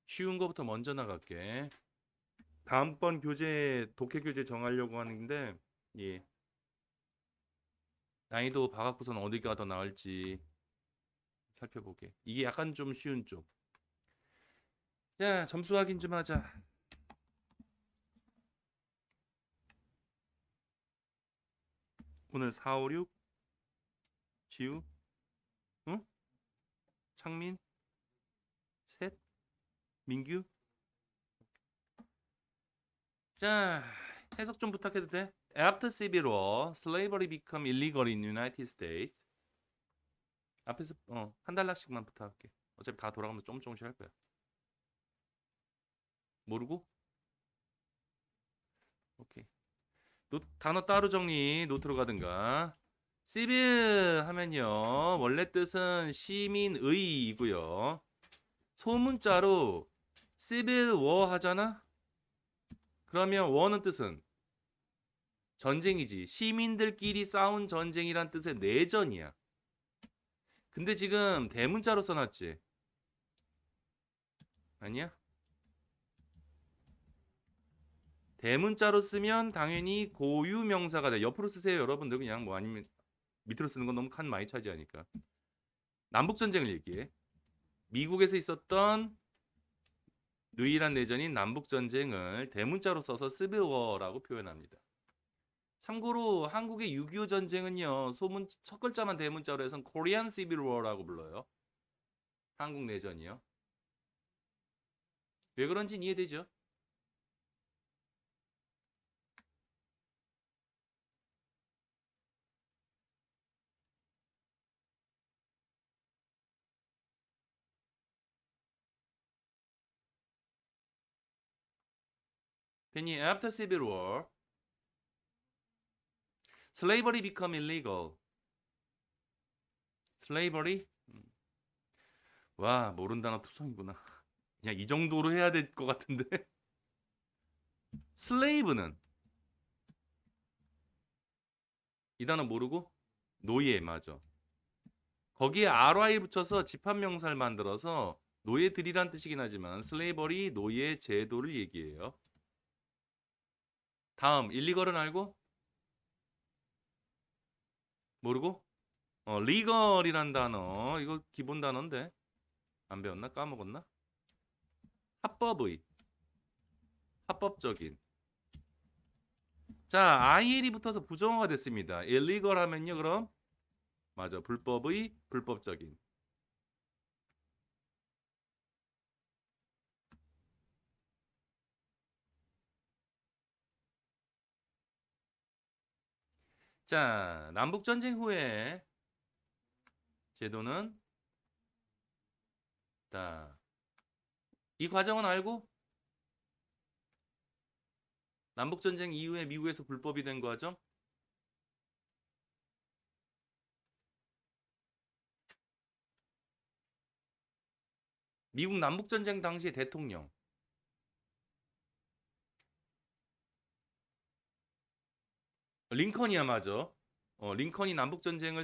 쉬운 거부터 먼저 나갈게. 다음번 교재 독해 교재 정하려고 하는데 예. 난이도 봐갖고선 어디가 더 나을지 살펴보게. 이게 약간 좀 쉬운 쪽. 자, 점수 확인 좀 하자. 오늘 4, 5, 6 지우, 응? 창민, 셋, 민규. 자, 해석 좀 부탁해도 돼? After Civil War, slavery became illegal in United States. 앞에서 한 단락씩만 부탁할게. 어차피 다 돌아가면서 조금씩 할 거야. 모르고? 오케이. 단어 따로 정리 노트로 가든가. 시빌 하면요. 원래 뜻은 시민의이고요. 소문자로 시빌 워 하잖아? 그러면 워는 뜻은 전쟁이지. 시민들끼리 싸운 전쟁이란 뜻의 내전이야. 근데 지금 대문자로 써놨지? 아니야? 대문자로 쓰면 당연히 고유명사가 돼. 옆으로 쓰세요, 여러분들. 그냥 뭐 아니면 밑으로 쓰는 건 너무 칸 많이 차지하니까. 남북전쟁을 얘기해. 미국에서 있었던 유일한 내전인 남북전쟁을 대문자로 써서 시빌워라고 표현합니다. 참고로 한국의 6.25 전쟁은요. 소문 첫 글자만 대문자로 해서 코리안 시빌워라고 불러요. 한국 내전이요. 왜 그런지 이해되죠? 괜히 after civil war, slavery become illegal. slavery? 와, 모르는 단어 투성이구나. 그냥 이 정도로 해야 될 것 같은데. slave는 이 단어 모르고 노예 맞아. 거기에 ry 붙여서 집합명사를 만들어서 노예들이란 뜻이긴 하지만 슬레이버리 노예 제도를 얘기해요. 다음 일리걸은 알고? 모르고? 리걸이란 단어 이거 기본 단어인데 안 배웠나? 까먹었나? 합법의 합법적인. 자, il이 붙어서 부정어가 됐습니다. illegal 하면요 그럼 맞아 불법의 불법적인. 자, 남북전쟁 후에 제도는 자, 이 과정은 알고? 남북전쟁 이후에 미국에서 불법이 된 과정? 미국 남북전쟁 당시의 대통령 링컨이야 맞아. 링컨이 남북전쟁을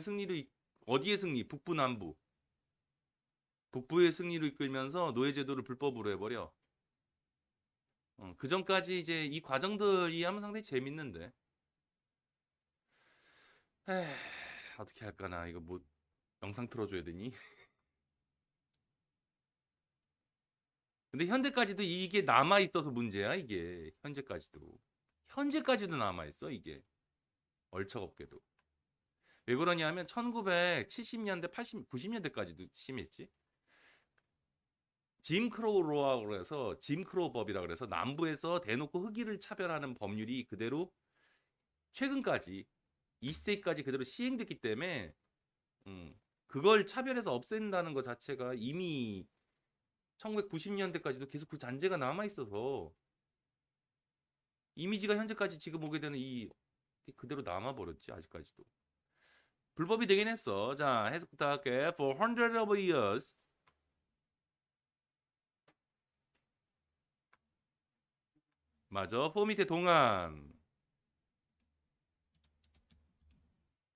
어디에 승리? 북부 남부. 북부의 승리로 이끌면서 노예제도를 불법으로 해버려. 그 전까지 이제 이 과정들 이해하면 상당히 재밌는데. 에이, 어떻게 할까나 이거 뭐 영상 틀어줘야 되니? 근데 현대까지도 이게 남아 있어서 문제야 이게 현재까지도 남아 있어 이게 얼척없게도. 왜 그러냐면 1970년대, 80, 90년대까지도 심했지. 짐 크로우라고 그래서 짐 크로우 법이라 그래서 남부에서 대놓고 흑인을 차별하는 법률이 그대로 최근까지 20세기까지 그대로 시행됐기 때문에 그걸 차별해서 없앤다는 것 자체가 이미 1990년대까지도 계속 그 잔재가 남아 있어서 이미지가 현재까지 지금 오게 되는 이 그대로 남아 버렸지 아직까지도. 불법이 되긴 했어. 자, 해석 부탁할게. For hundreds of years 맞아. 포 밑에 동안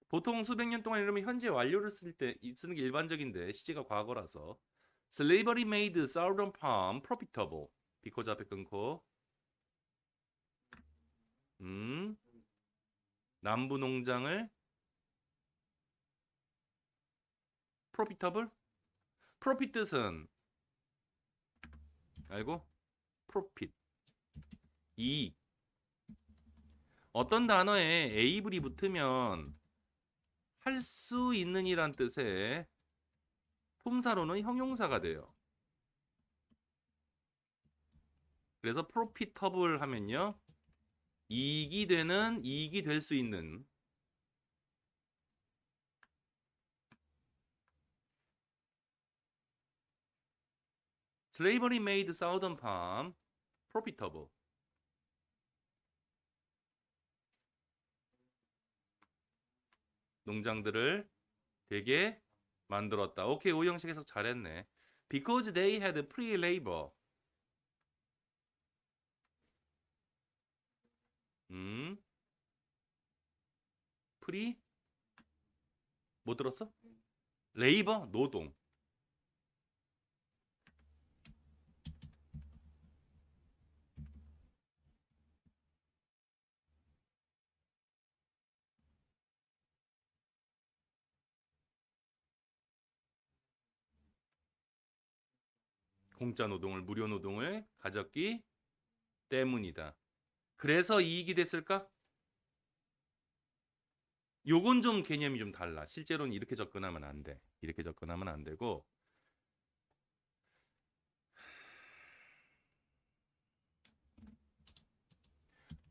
보통 수백 년 동안 이러면 현재 완료를 쓸 때 쓰는 게 일반적인데 시제가 과거라서 Slavery made southern farm profitable. because 앞에 끊고 남부 농장을 profitable? profit 뜻은 알고? profit 이익. 어떤 단어에 able이 붙으면 할 수 있는 이란 뜻의 품사로는 형용사가 돼요. 그래서 profitable 하면요. 이익이 되는, 이익이 될 수 있는. Slavery made southern farm profitable. 농장들을 되게 만들었다. 오케이, 오형식 해석 잘했네. Because they had free labor. free? 뭐 들었어? 레이버? 노동. 공짜 노동을, 무료 노동을 가졌기 때문이다. 그래서 이익이 됐을까? 요건 좀 개념이 좀 달라. 실제로는 이렇게 접근하면 안 돼. 이렇게 접근하면 안 되고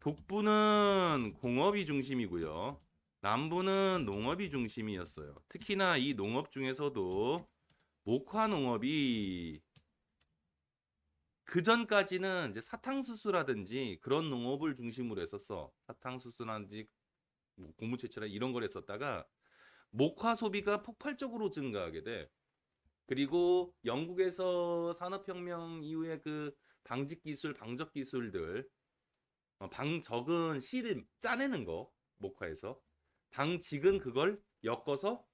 북부는 공업이 중심이고요. 남부는 농업이 중심이었어요. 특히나 이 농업 중에서도 목화 농업이 그 전까지는 이제 사탕수수라든지 그런 농업을 중심으로 했었어. 사탕수수라든지 뭐 고무채취라 이런 걸 했었다가 목화 소비가 폭발적으로 증가하게 돼. 그리고 영국에서 산업혁명 이후에 그 방직 기술, 방적 기술들, 방적은 씨를 짜내는 거, 목화에서. 방직은 그걸 엮어서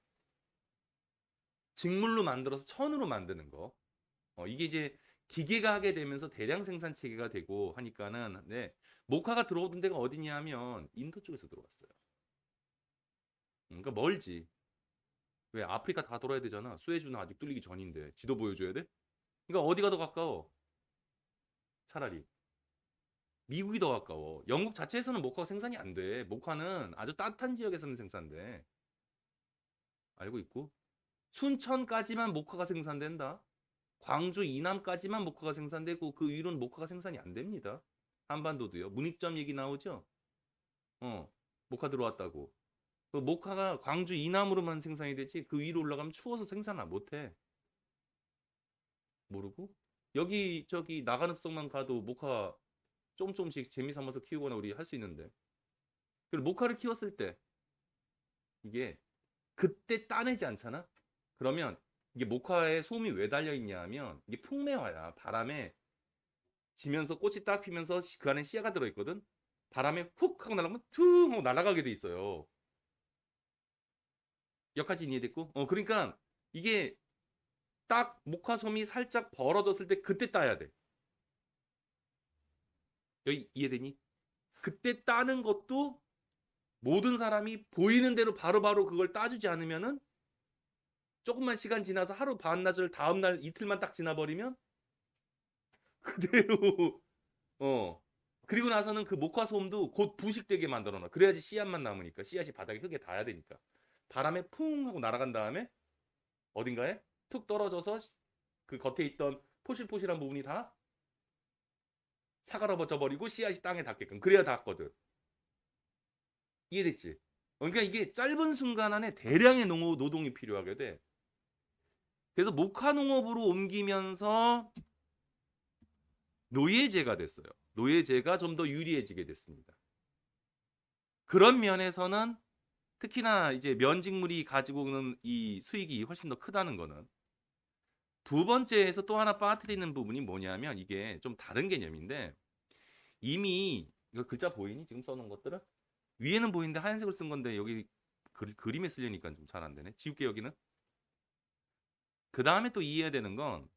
직물로 만들어서 천으로 만드는 거. 이게 이제 기계가 하게 되면서 대량 생산 체계가 되고 하니까는 네, 목화가 들어오던 데가 어디냐 하면 인도 쪽에서 들어왔어요. 그러니까 멀지. 왜 아프리카 다 돌아야 되잖아. 수에즈는 아직 뚫리기 전인데 지도 보여줘야 돼? 그러니까 어디가 더 가까워? 차라리 미국이 더 가까워. 영국 자체에서는 목화가 생산이 안 돼. 목화는 아주 따뜻한 지역에서는 생산돼. 알고 있고 순천까지만 목화가 생산된다. 광주 이남까지만 목화가 생산되고 그 위로는 목화가 생산이 안 됩니다. 한반도도요. 문익점 얘기 나오죠? 목화 들어왔다고. 그 목화가 광주 이남으로만 생산이 되지 그 위로 올라가면 추워서 생산을 못 해. 모르고? 여기 저기 나간읍성만 가도 목화 조금씩 재미 삼아서 키우거나 우리 할 수 있는데. 그리고 목화를 키웠을 때 이게 그때 따내지 않잖아? 그러면 이게 목화에 솜이 왜 달려 있냐 하면 이게 풍매화야. 바람에 지면서 꽃이 딱 피면서 그 안에 씨앗가 들어있거든. 바람에 훅 하고 날아가면 퉁 하고 날아가게 돼 있어요. 여기까지 이해됐고? 그러니까 이게 딱 목화솜이 살짝 벌어졌을 때 그때 따야 돼. 여기 이해되니? 그때 따는 것도 모든 사람이 보이는 대로 바로바로 그걸 따주지 않으면은 조금만 시간 지나서 하루 반나절 다음날 이틀만 딱 지나버리면 그대로 그리고 나서는 그 목화솜도 곧 부식되게 만들어놔. 그래야지 씨앗만 남으니까 씨앗이 바닥에 흙에 닿아야 되니까 바람에 풍 하고 날아간 다음에 어딘가에 툭 떨어져서 그 겉에 있던 포실포실한 부분이 다 사가라버져 버리고 씨앗이 땅에 닿게끔 그래야 닿거든. 이해됐지? 그러니까 이게 짧은 순간 안에 대량의 노동이 필요하게 돼. 그래서 목화 농업으로 옮기면서 노예제가 됐어요. 노예제가 좀 더 유리해지게 됐습니다. 그런 면에서는 특히나 이제 면직물이 가지고 오는 이 수익이 훨씬 더 크다는 거는 두 번째에서 또 하나 빠뜨리는 부분이 뭐냐면 이게 좀 다른 개념인데 이미 이거 글자 보이니? 지금 써놓은 것들은 위에는 보이는데 하얀색으로 쓴 건데 여기 그림에 쓰려니까 좀 잘 안 되네. 지울게 여기는. 그 다음에 또 이해해야 되는 건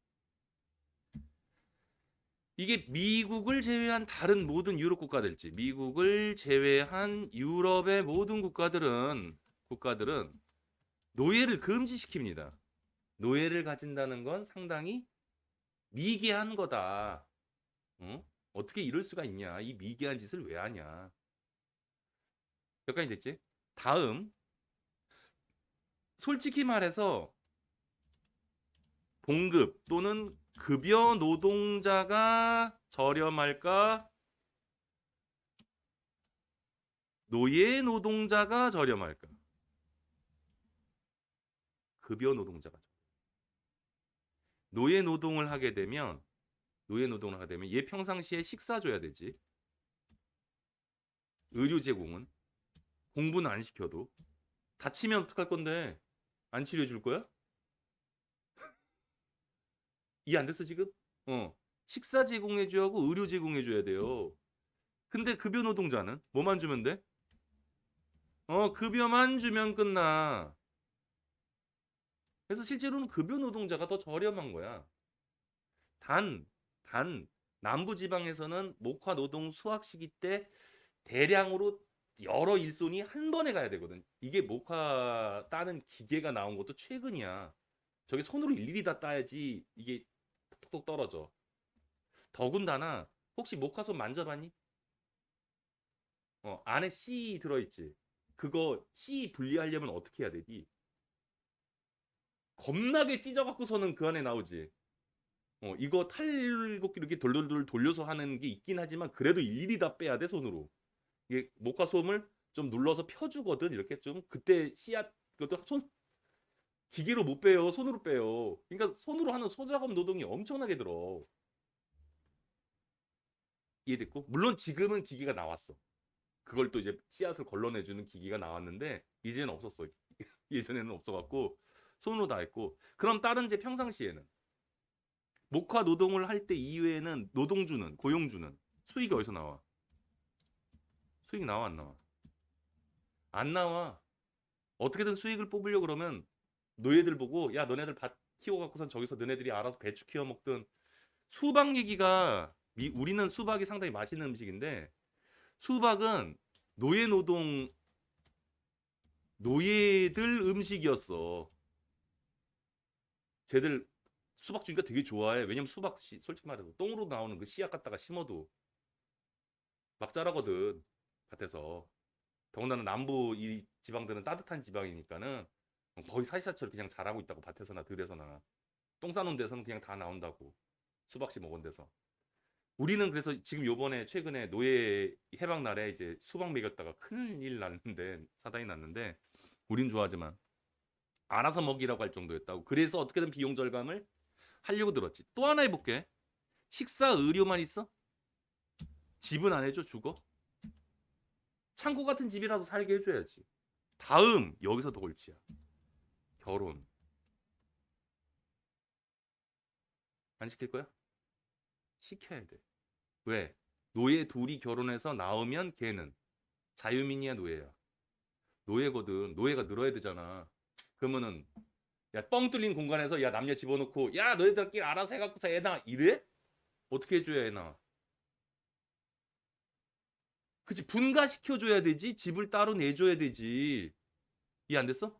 이게 미국을 제외한 다른 모든 유럽 국가들지 미국을 제외한 유럽의 모든 국가들은 노예를 금지시킵니다. 노예를 가진다는 건 상당히 미개한 거다. 어? 어떻게 이럴 수가 있냐? 이 미개한 짓을 왜 하냐? 여기까지 됐지? 다음 솔직히 말해서 봉급 또는 급여 노동자가 저렴할까? 노예 노동자가 저렴할까? 급여 노동자가. 노예 노동을 하게 되면 얘 평상시에 식사 줘야 되지. 의료 제공은 공부는 안 시켜도 다치면 어떡할 건데 안 치료해 줄 거야? 이해 안 됐어 지금? 식사 제공해 줘야 하고 의료 제공해 줘야 돼요. 근데 급여 노동자는 뭐만 주면 돼? 급여만 주면 끝나. 그래서 실제로는 급여 노동자가 더 저렴한 거야. 단, 단, 남부 지방에서는 목화 노동 수확 시기 때 대량으로 여러 일손이 한 번에 가야 되거든. 이게 목화 따는 기계가 나온 것도 최근이야. 저게 손으로 일일이 다 따야지 이게 톡톡 떨어져. 더군다나 혹시 목화솜 만져봤니? 안에 씨 들어있지. 그거 씨 분리하려면 어떻게 해야 되지? 겁나게 찢어갖고서는 그 안에 나오지. 이거 탈곡기 이렇게 돌돌돌 돌려서 하는 게 있긴 하지만 그래도 일일이 다 빼야 돼 손으로. 이게 목화솜을 좀 눌러서 펴주거든 이렇게 좀 그때 씨앗 그것도 손 기계로 못 빼요 손으로 빼요. 그러니까 손으로 하는 소작업 노동이 엄청나게 들어. 이해됐고 물론 지금은 기계가 나왔어. 그걸 또 이제 씨앗을 걸러내주는 기계가 나왔는데 이제는 없었어. 예전에는 없어갖고 손으로 다 했고 그럼 다른 제 평상시에는 목화 노동을 할 때 이외에는 노동주는 고용주는 수익이 어디서 나와? 수익이 나와 안 나와? 안 나와. 어떻게든 수익을 뽑으려고 그러면 노예들 보고 야 너네들 밭 키워갖고선 저기서 너네들이 알아서 배추 키워 먹든 수박 얘기가 우리는 수박이 상당히 맛있는 음식인데 수박은 노예 노동 노예들 음식이었어. 쟤들 수박 주니까 되게 좋아해. 왜냐면 수박 솔직히 말해서 똥으로 나오는 그 씨앗 갖다가 심어도 막 자라거든 밭에서. 더군다나 남부 이 지방들은 따뜻한 지방이니까는 거의 사시사철 그냥 자라고 있다고 밭에서나 들에서나 똥 싸놓은 데서는 그냥 다 나온다고 수박씨 먹은 데서. 우리는 그래서 지금 요번에 최근에 노예 해방 날에 이제 수박 먹였다가 큰일 났는데 사단이 났는데 우린 좋아하지만 알아서 먹이라고 할 정도였다고. 그래서 어떻게든 비용 절감을 하려고 들었지. 또 하나 해볼게. 식사 의료만 있어? 집은 안 해줘? 죽어? 창고 같은 집이라도 살게 해줘야지. 다음 여기서 더 골치야. 결혼. 안 시킬 거야? 시켜야 돼. 왜? 노예 둘이 결혼해서 나오면 걔는 자유민이야 노예야. 노예거든. 노예가 늘어야 되잖아. 그러면은 야 뻥 뚫린 공간에서 야 남녀 집어넣고 야 너희들끼리 알아서 해갖고서 애 낳아 이래? 어떻게 해줘야 애 낳아? 그치 분가시켜줘야 되지. 집을 따로 내줘야 되지. 이해 안 됐어?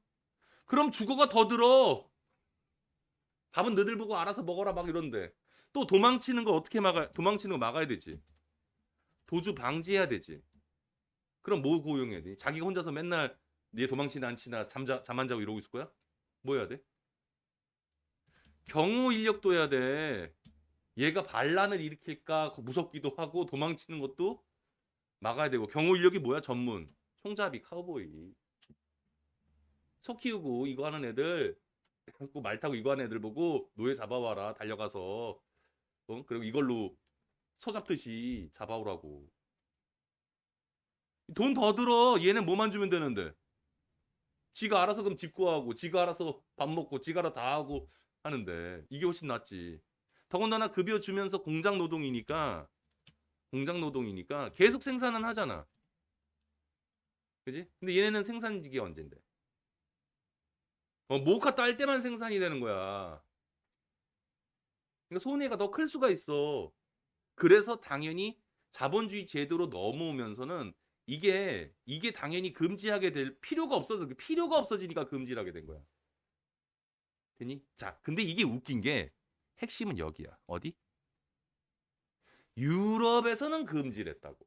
그럼 주거가 더 들어. 밥은 너희들 보고 알아서 먹어라 막 이런데 또 도망치는 거 어떻게 막아? 도망치는 거 막아야 되지. 도주 방지해야 되지. 그럼 뭐 고용해야 돼? 자기가 혼자서 맨날 얘 도망치나 안 치나 잠 안 자고 이러고 있을 거야? 뭐 해야 돼? 경호 인력도 해야 돼. 얘가 반란을 일으킬까 무섭기도 하고 도망치는 것도 막아야 되고 경호 인력이 뭐야? 전문 총잡이 카우보이 소 키우고 이거 하는 애들 말 타고 이거 하는 애들 보고 노예 잡아와라 달려가서 그리고 이걸로 소 잡듯이 잡아오라고. 돈 더 들어. 얘는 뭐만 주면 되는데. 지가 알아서 그럼 집 구하고 지가 알아서 밥 먹고 지가 알아 다 하고 하는데 이게 훨씬 낫지. 더군다나 급여 주면서 공장 노동이니까 계속 생산은 하잖아. 그지? 근데 얘네는 생산직이 언젠데. 모카 딸 때만 생산이 되는 거야. 그러니까 손해가 더 클 수가 있어. 그래서 당연히 자본주의 제도로 넘어오면서는 이게 당연히 금지하게 될 필요가 없어지니까 금지를 하게 된 거야. 되니? 자, 근데 이게 웃긴 게 핵심은 여기야. 어디? 유럽에서는 금지를 했다고.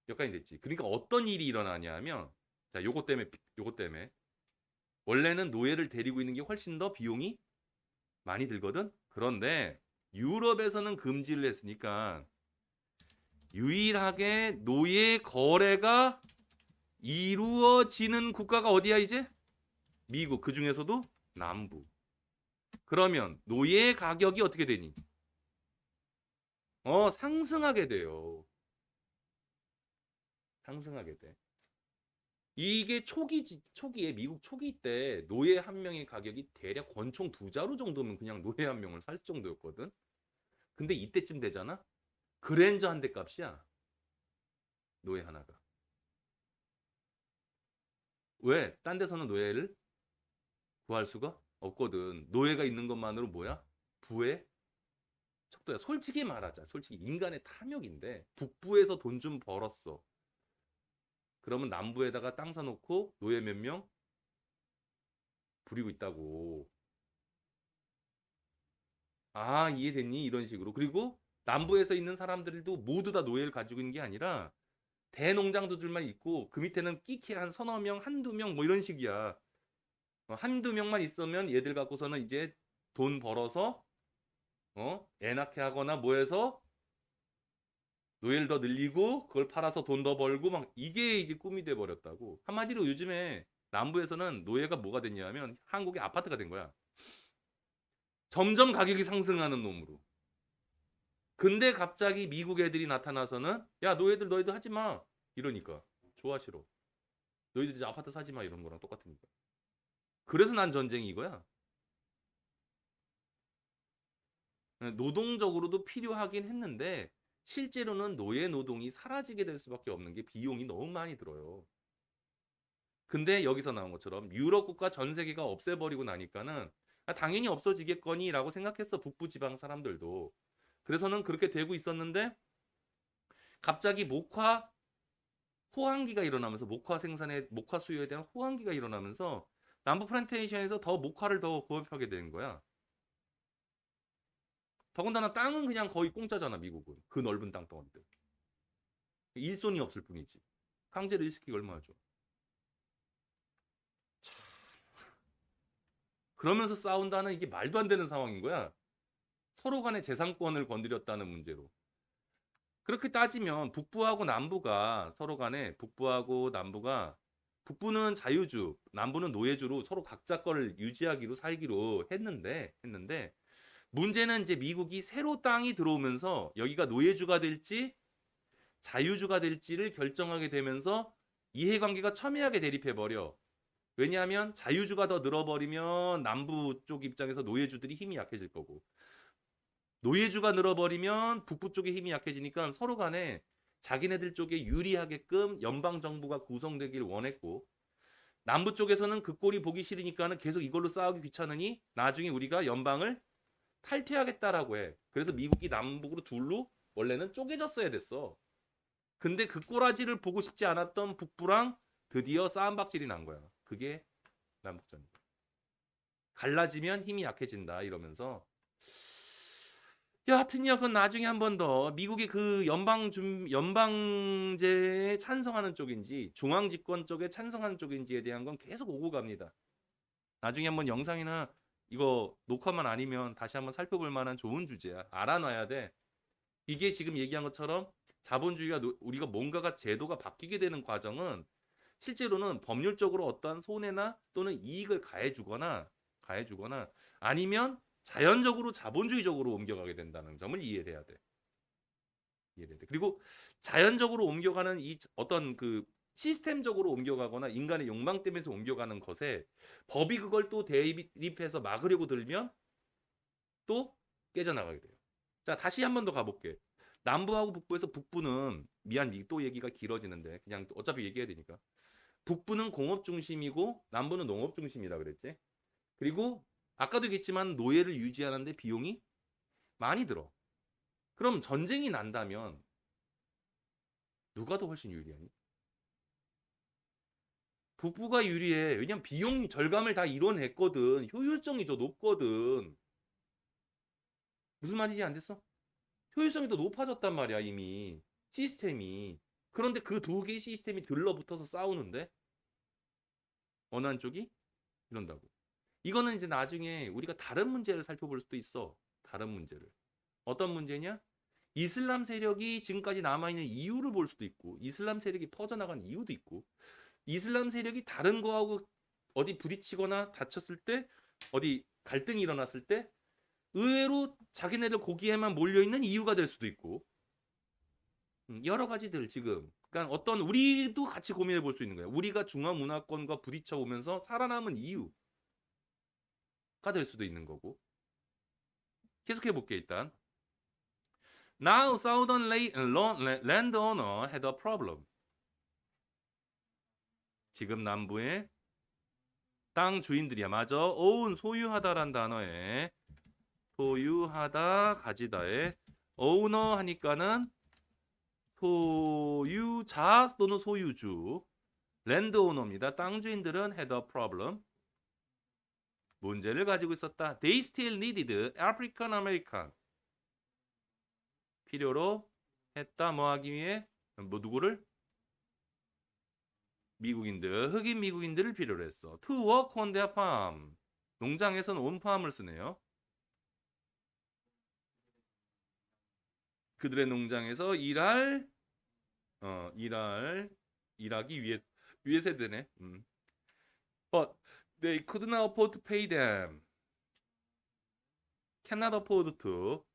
여기까지 됐지. 그러니까 어떤 일이 일어나냐면, 자, 요거 때문에 원래는 노예를 데리고 있는 게 훨씬 더 비용이 많이 들거든. 그런데 유럽에서는 금지를 했으니까 유일하게 노예 거래가 이루어지는 국가가 어디야 이제? 미국. 그 중에서도 남부. 그러면 노예 가격이 어떻게 되니? 상승하게 돼요. 상승하게 돼. 이게 초기에 미국 초기 때 노예 한 명의 가격이 대략 권총 2자루 정도면 그냥 노예 한 명을 살 정도였거든. 근데 이때쯤 되잖아. 그랜저 한 대 값이야. 노예 하나가. 왜? 딴 데서는 노예를 구할 수가 없거든. 노예가 있는 것만으로 뭐야? 부의 척도야. 솔직히 말하자. 솔직히 인간의 탐욕인데 북부에서 돈 좀 벌었어. 그러면 남부에다가 땅 사놓고 노예 몇 명 부리고 있다고. 아, 이해됐니? 이런 식으로. 그리고 남부에서 있는 사람들도 모두 다 노예를 가지고 있는 게 아니라 대농장도들만 있고 그 밑에는 끼케 한 서너 명, 한두 명 뭐 이런 식이야. 한두 명만 있으면 얘들 갖고서는 이제 돈 벌어서 애 낳게 하거나 뭐 해서 노예를 더 늘리고 그걸 팔아서 돈 더 벌고 막 이게 이제 꿈이 돼 버렸다고. 한마디로 요즘에 남부에서는 노예가 뭐가 됐냐면 한국의 아파트가 된 거야. 점점 가격이 상승하는 놈으로. 근데 갑자기 미국 애들이 나타나서는 야 노예들 너희들 하지 마 이러니까 좋아 싫어. 너희들 이제 아파트 사지 마 이런 거랑 똑같으니까. 그래서 난 전쟁이 이거야. 노동적으로도 필요하긴 했는데 실제로는 노예 노동이 사라지게 될 수밖에 없는 게 비용이 너무 많이 들어요. 근데 여기서 나온 것처럼 유럽 국가 전 세계가 없애버리고 나니까는 당연히 없어지겠거니라고 생각했어 북부 지방 사람들도. 그래서는 그렇게 되고 있었는데 갑자기 호황기가 일어나면서 목화 수요에 대한 호황기가 일어나면서 남부 플랜테이션에서 더 목화를 더 고급하게 되는 거야. 더군다나 땅은 그냥 거의 공짜잖아 미국은. 그 넓은 땅덩어리들. 일손이 없을 뿐이지. 강제로 일시키기 얼마나 줘. 그러면서 싸운다는 이게 말도 안 되는 상황인 거야. 서로 간의 재산권을 건드렸다는 문제로. 그렇게 따지면 북부하고 남부가 서로 간에 북부는 자유주, 남부는 노예주로 서로 각자 거를 유지하기로 살기로 했는데 문제는 이제 미국이 새로 땅이 들어오면서 여기가 노예주가 될지 자유주가 될지를 결정하게 되면서 이해관계가 첨예하게 대립해 버려. 왜냐하면 자유주가 더 늘어버리면 남부 쪽 입장에서 노예주들이 힘이 약해질 거고 노예주가 늘어버리면 북부 쪽의 힘이 약해지니까 서로 간에 자기네들 쪽에 유리하게끔 연방 정부가 구성되길 원했고 남부 쪽에서는 그 꼴이 보기 싫으니까는 계속 이걸로 싸우기 귀찮으니 나중에 우리가 연방을 탈퇴하겠다라고 해. 그래서 미국이 남북으로 둘로 원래는 쪼개졌어야 됐어. 근데 그 꼬라지를 보고 싶지 않았던 북부랑 드디어 싸움박질이 난 거야. 그게 남북전. 갈라지면 힘이 약해진다 이러면서 여하튼요, 그건 나중에 한 번 더 미국이 그 연방제에 찬성하는 쪽인지 중앙 집권 쪽에 찬성하는 쪽인지에 대한 건 계속 오고 갑니다. 나중에 한번 영상이나 이거 녹화만 아니면 다시 한번 살펴볼 만한 좋은 주제야. 알아놔야 돼. 이게 지금 얘기한 것처럼 자본주의가 우리가 뭔가가 제도가 바뀌게 되는 과정은 실제로는 법률적으로 어떠한 손해나 또는 이익을 가해주거나 아니면 자연적으로 자본주의적으로 옮겨가게 된다는 점을 이해를 해야 돼. 이해해야 돼. 그리고 자연적으로 옮겨가는 이 어떤 그 시스템적으로 옮겨가거나 인간의 욕망 때문에 옮겨가는 것에 법이 그걸 또 대립해서 막으려고 들면 또 깨져나가게 돼요. 자, 다시 한 번 더 가볼게. 남부하고 북부에서 북부는 또 얘기가 길어지는데 그냥 어차피 얘기해야 되니까. 북부는 공업 중심이고 남부는 농업 중심이라 그랬지. 그리고 아까도 얘기했지만 노예를 유지하는데 비용이 많이 들어. 그럼 전쟁이 난다면 누가 더 훨씬 유리하니? 북부가 유리해. 왜냐면 비용 절감을 다 이뤄냈거든. 효율성이 더 높거든. 무슨 말인지 안 됐어? 효율성이 더 높아졌단 말이야, 이미. 시스템이. 그런데 그 두 개의 시스템이 들러붙어서 싸우는데 어느 한쪽이 이런다고. 이거는 이제 나중에 우리가 다른 문제를 살펴볼 수도 있어. 다른 문제를. 어떤 문제냐? 이슬람 세력이 지금까지 남아있는 이유를 볼 수도 있고, 이슬람 세력이 퍼져나간 이유도 있고, 이슬람 세력이 다른 거하고 어디 부딪히거나 다쳤을 때, 어디 갈등이 일어났을 때, 의외로 자기네들 고기에만 몰려있는 이유가 될 수도 있고, 여러 가지들 지금. 그러니까 어떤 우리도 같이 고민해 볼 수 있는 거야. 우리가 중화 문화권과 부딪혀 오면서 살아남은 이유가 될 수도 있는 거고. 계속해 볼게 일단. Now southern landowner had a problem. 지금 남부의 땅 주인들이야. 맞아. own 소유하다란 단어에 소유하다 가지다에 owner 하니까는 소유자 또는 소유주. 랜드오너입니다. 땅 주인들은 had a problem. 문제를 가지고 있었다. They still needed African American. 필요로 했다. 뭐 하기 위해? 뭐 누구를? 미국인들, 흑인 미국인들을 필요로 했어. To work on their farm. 농장에서는 on farm을 쓰네요. 그들의 농장에서 일하기 위해서 해야 되네. But they could not afford to pay them. Cannot afford to.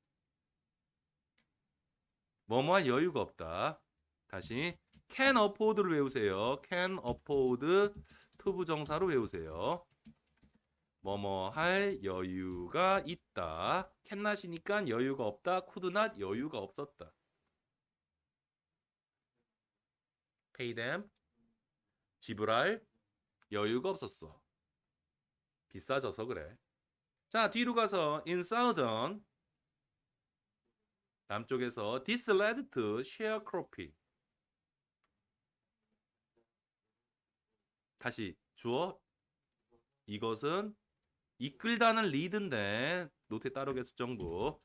뭐뭐 할 여유가 없다. 다시 can afford를 외우세요. can afford to 부정사로 외우세요. 뭐뭐 할 여유가 있다. cannot이니까 여유가 없다. could not 여유가 없었다. pay them 지불할 여유가 없었어. 비싸져서 그래. 자, 뒤로 가서 in southern 남쪽에서 this led to sharecropping. 다시 주어 이것은 이끌다는 lead인데 노트에 따르게 수정구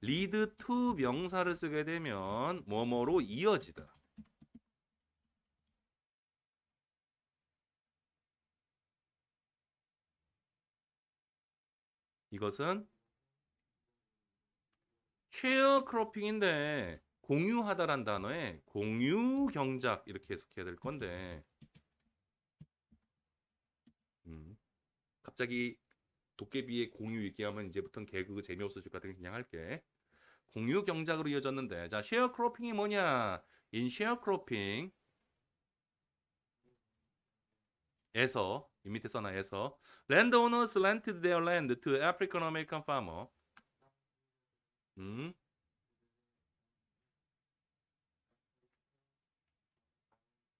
lead to 명사를 쓰게 되면 뭐뭐로 이어지다. 이것은 sharecropping인데 공유하다란 단어에 공유 경작 이렇게 해석해야 될 건데 갑자기 도깨비의 공유 얘기하면 이제부터는 개그 재미없어질 것 같으니 그냥 할게. 공유 경작으로 이어졌는데 자 sharecropping이 뭐냐? In sharecropping 에서 이 밑에 써놔 에서 landowners rented their land to African American farmer.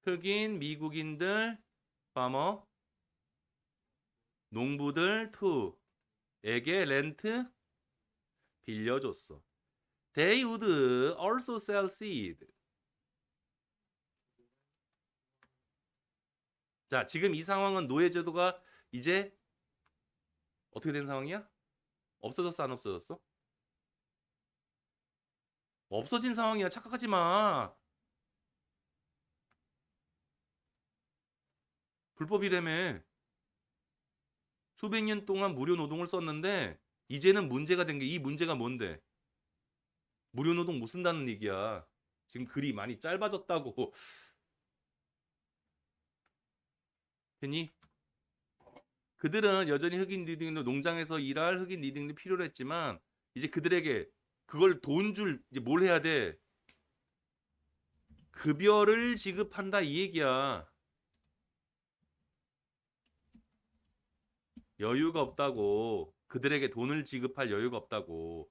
흑인 미국인들 farmer 농부들 to에게 렌트 빌려줬어. They would also sell seed. 자, 지금 이 상황은 노예제도가 이제 어떻게 된 상황이야? 없어졌어, 안 없어졌어? 없어진 상황이야. 착각하지 마. 불법이라며. 수백 년 동안 무료 노동을 썼는데 이제는 문제가 된 게 이 문제가 뭔데? 무료 노동 못 쓴다는 얘기야. 지금 글이 많이 짧아졌다고. 괜히 그들은 여전히 흑인 리딩들 농장에서 일할 흑인 리딩들이 필요로 했지만 이제 그들에게 그걸 돈 줄 이제 뭘 해야 돼? 급여를 지급한다 이 얘기야. 여유가 없다고. 그들에게 돈을 지급할 여유가 없다고.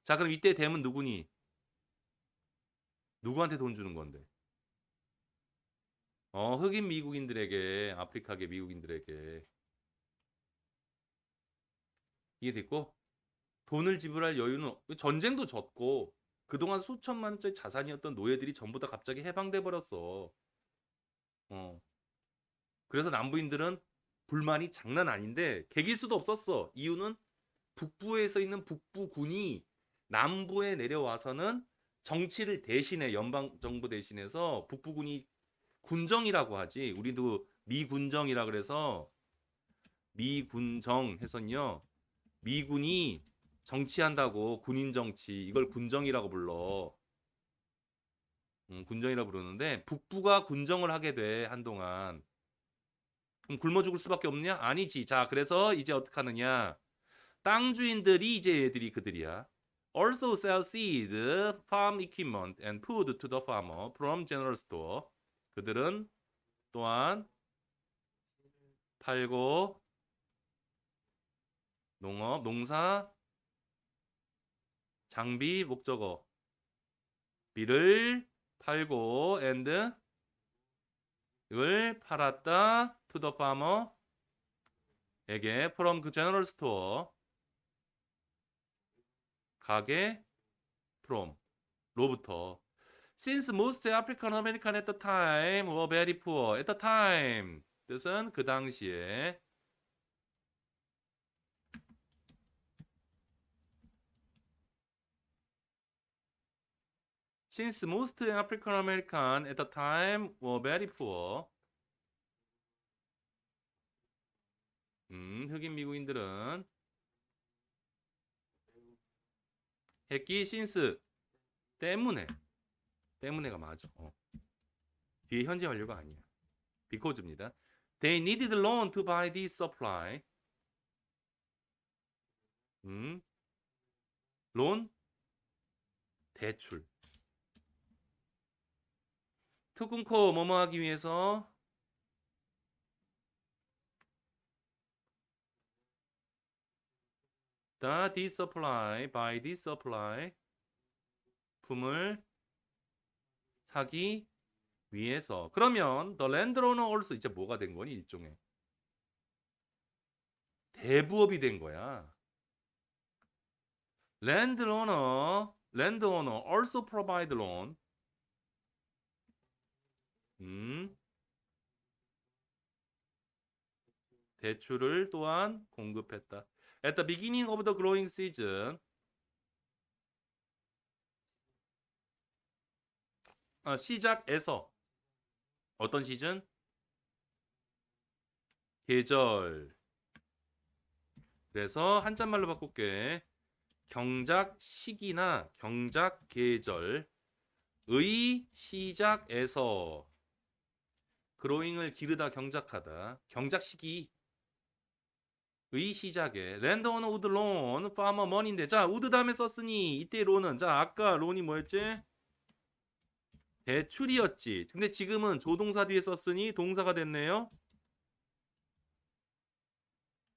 자, 그럼 이때 댐은 누구니? 누구한테 돈 주는 건데? 흑인 미국인들에게, 아프리카계 미국인들에게. 이해됐고, 돈을 지불할 여유는 전쟁도 졌고 그동안 수천만 원짜리 자산이었던 노예들이 전부 다 갑자기 해방돼 버렸어. 어. 그래서 남부인들은 불만이 장난 아닌데 개길 수도 없었어. 이유는 북부에서 있는 북부군이 남부에 내려와서는 정치를 대신해 연방 정부 대신해서 북부군이 군정이라고 하지. 우리도 미군정이라 그래서 미군정 해서요. 미군이 정치한다고 군인 정치 이걸 군정이라고 불러. 군정이라고 부르는데 북부가 군정을 하게 돼 한동안. 그럼 굶어 죽을 수밖에 없냐? 아니지. 자, 그래서 이제 어떻게 하느냐? 땅 주인들이 이제 애들이 그들이야. Also sell seed, farm equipment, and food to the farmer from general store. 그들은 또한 팔고 농업, 농사, 장비, 목적어, 비를 팔고 and 을 팔았다 to the farmer에게 from 그 general store 가게 from 로부터 since most African American at the time were very poor at the time 뜻은 그 당시에 since most African American at the time were very poor 흑인 미국인들은 했기 since 때문에가 맞아. 뒤에 현재 완료가 아니야. because입니다. They needed loan to buy this supply. loan 대출. to 끊고 뭐뭐 하기 위해서 this supply, buy this supply 품을 사기 위해서. 그러면 the landowner also 이제 뭐가 된 거니? 일종의 대부업이 된 거야. landowner also provide loan. 대출을 또한 공급했다. At the beginning of the growing season. 시작에서 어떤 시즌? 계절. 그래서 한자말로 바꿀게. 경작 시기나 경작 계절의 시작에서 그로잉을 기르다 경작하다. 경작 시기의 시작에 랜드오너 우드 론 파머 머니인데 자 우드 다음에 썼으니 이때 론은 자 아까 론이 뭐였지? 대출이었지. 근데 지금은 조동사 뒤에 썼으니 동사가 됐네요.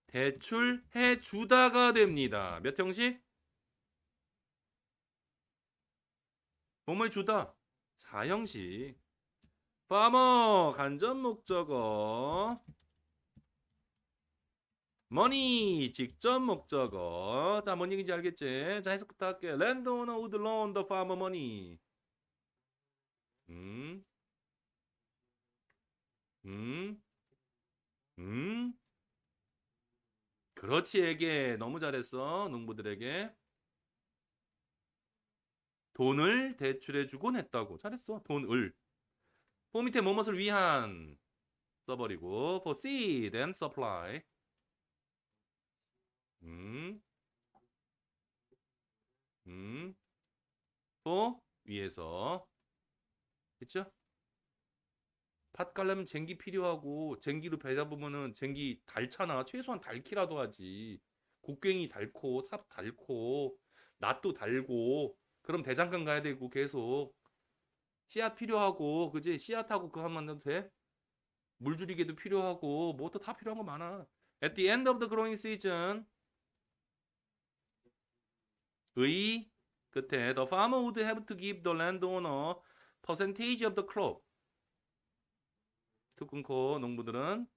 대출해 주다가 됩니다. 몇 형식? 뭐뭐 주다. 4형식. 파머 간접 목적어. 머니 직접 목적어. 자, 뭔 얘기인지 알겠지? 자, 해석부터 할게. 랜드오너 would loan the farmer money. 음. 음. 음. 그렇지, 에게. 너무 잘했어. 농부들에게. 돈을 대출해주곤 했다고. 잘했어. 돈을. 포 밑에 뭐뭇을 위한 써버리고 for seed and supply. 음. for 위에서. 그쵸? 팥 깔려면 쟁기 필요하고 쟁기로 베다 보면은 쟁기 달잖아. 최소한 달기라도 하지. 곡괭이 달고 삽 달고 낫도 달고 그럼 대장간 가야 되고 계속 씨앗 필요하고 그지? 씨앗하고 그거 하면 안 돼? 물줄이개도 필요하고 뭐또 다 필요한 거 많아. At the end of the growing season 의 끝에 the farmer would have to give the landowner percentage of the crop. 툭 끊고 농부들은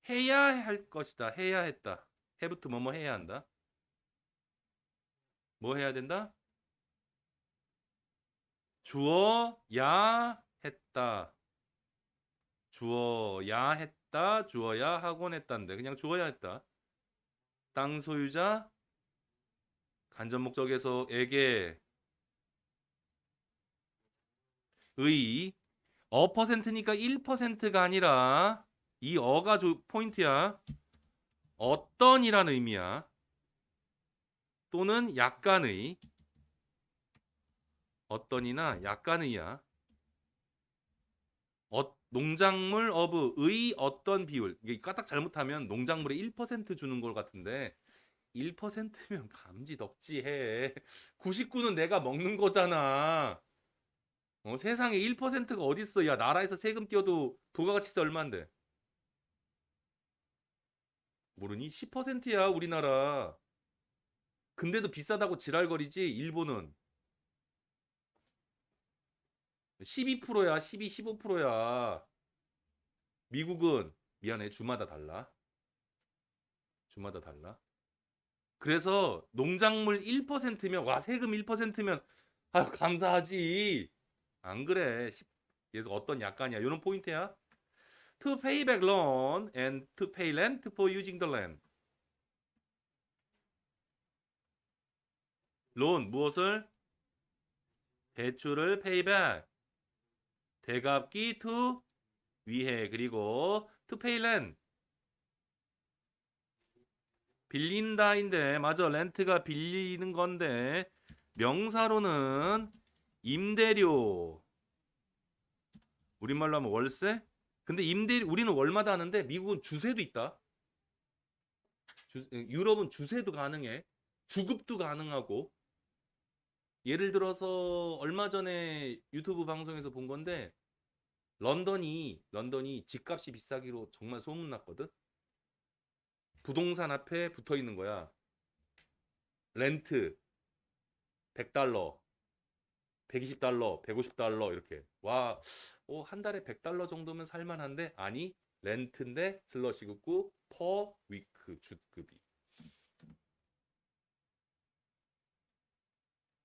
해야 할 것이다. 해야 했다. 해부터 뭐뭐 해야 한다. 뭐 해야 된다? 주어야 했다. 주어야 했다. 주어야 하곤 했다인데 그냥 주어야 했다. 땅 소유자 간접 목적에서에게 의 퍼센트니까 1%가 아니라 이 어가 포인트야. 어떤이라는 의미야. 또는 약간의 어떤이나 약간의야. 농작물 어브의 어떤 비율. 이게 까딱 잘못하면 농작물에 1% 주는 걸 같은데 1%면 감지덕지해. 99는 내가 먹는 거잖아. 세상에 1%가 어딨어. 야, 나라에서 세금 떼어도 부가가치세 얼만데? 모르니? 10%야, 우리나라. 근데도 비싸다고 지랄거리지, 일본은. 12%야, 12, 15%야. 미국은, 미안해, 주마다 달라. 주마다 달라. 그래서 농작물 1%면, 와, 세금 1%면, 아유, 감사하지. 안 그래. 그래서 어떤 약간이야. 이런 포인트야. To pay back loan and to pay rent for using the land. 론 무엇을? 대출을 pay back. 되갚기 to 위해. 그리고 to pay rent. 빌린다인데 맞아. 렌트가 빌리는 건데 명사로는 임대료. 우리말로 하면 월세? 근데 우리는 월마다 하는데 미국은 주세도 있다. 유럽은 주세도 가능해. 주급도 가능하고. 예를 들어서 얼마 전에 유튜브 방송에서 본 건데 런던이 집값이 비싸기로 정말 소문났거든. 부동산 앞에 붙어 있는 거야. 렌트 100달러, 120달러, 150달러 이렇게. 와, 한 달에 100달러 정도면 살만한데 아니 렌트인데 슬러시 긋고 퍼 위크 주급이.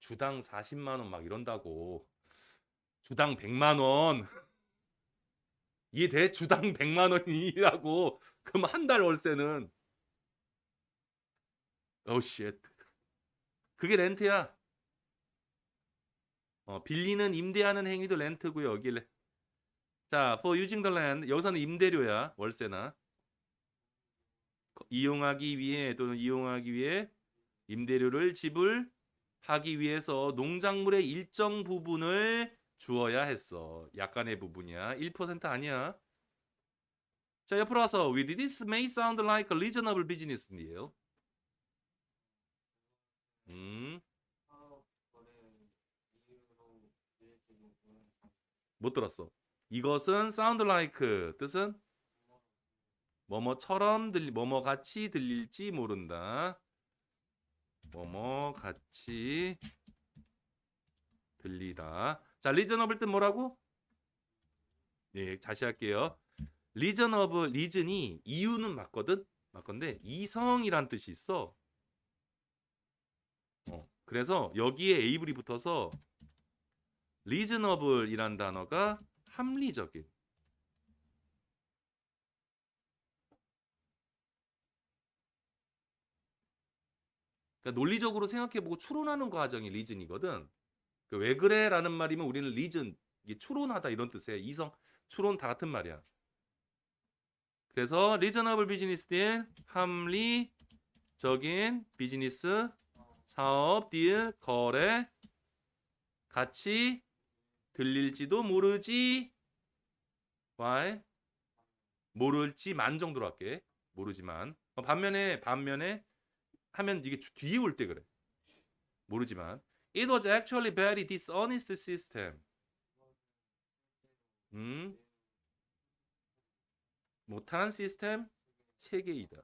주당 40만 원 막 이런다고. 주당 100만 원. 이해 주당 100만 원이라고. 그럼 한 달 월세는 쉣. 그게 렌트야. 빌리는 임대하는 행위도 렌트고요. 여기 자, for using the land 여기서는 임대료야. 월세나 이용하기 위해 또는 이용하기 위해 임대료를 지불하기 위해서 농작물의 일정 부분을 주어야 했어. 약간의 부분이야. 1% 아니야. 자, 옆으로 와서 with this may sound like a reasonable business deal. 음, 못 들었어. 이것은 sound like 뜻은 뭐뭐처럼 뭐뭐 같이 들릴지 모른다. 뭐뭐 같이 들리다. 자, 리저너블 뜻 뭐라고? 네, 다시 할게요. 리즌이 이유는 맞거든. 맞건데 이성이란 뜻이 있어. 그래서 여기에 에이블이 붙어서 리즈너블이란 단어가 합리적인. 그러니까 논리적으로 생각해보고 추론하는 과정이 리즌이거든. 왜 그래라는 말이면 우리는 리즌 이게 추론하다 이런 뜻이에요. 이성, 추론 다 같은 말이야. 그래서 리저너블 비즈니스 딜 합리적인 비즈니스 사업 딜 거래 같이 들릴지도 모르지. why? 모를지만 정도로 할게. 모르지만. 반면에 하면 이게 뒤에 올 때 그래. 모르지만. It was actually very dishonest system. 음, 못한 시스템 체계이다.